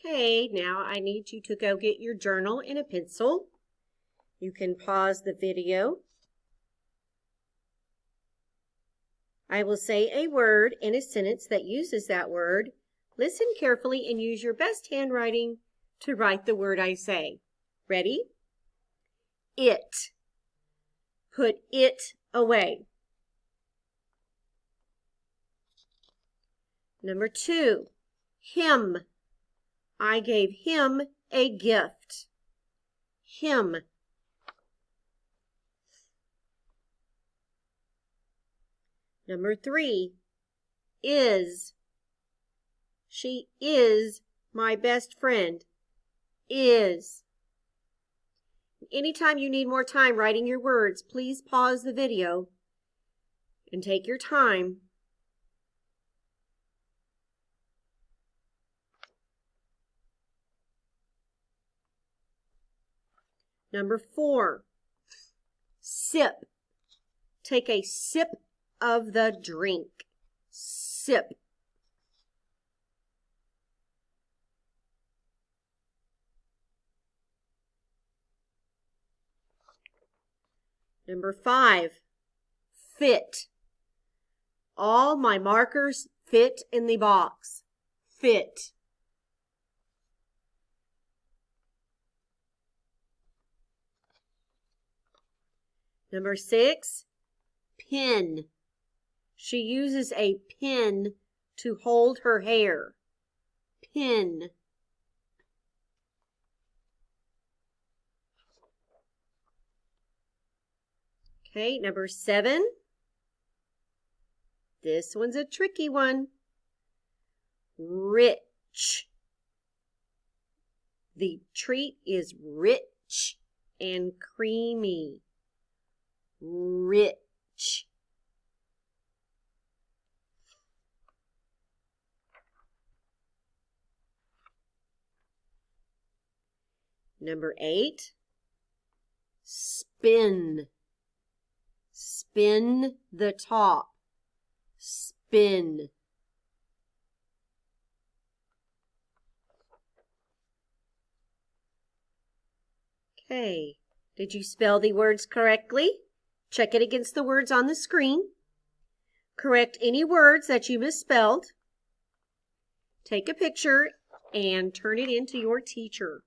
Okay, now I need you to go get your journal and a pencil. You can pause the video. I will say a word in a sentence that uses that word. Listen carefully and use your best handwriting to write the word I say. Ready? It. Put it away. Number 2, him. I gave him a gift. Him. Number 3, is. She is my best friend. Is. Anytime you need more time writing your words, please pause the video and take your time. Number 4, sip. Take a sip of the drink. Sip. Number 5, fit. All my markers fit in the box. Fit. Number 6, pin. She uses a pin to hold her hair. Pin. Okay, number 7. This one's a tricky one. Rich. The treat is rich and creamy. Rich. Number 8, spin. Spin the top. Spin. Okay, did you spell the words correctly? Check it against the words on the screen. Correct any words that you misspelled. Take a picture and turn it in to your teacher.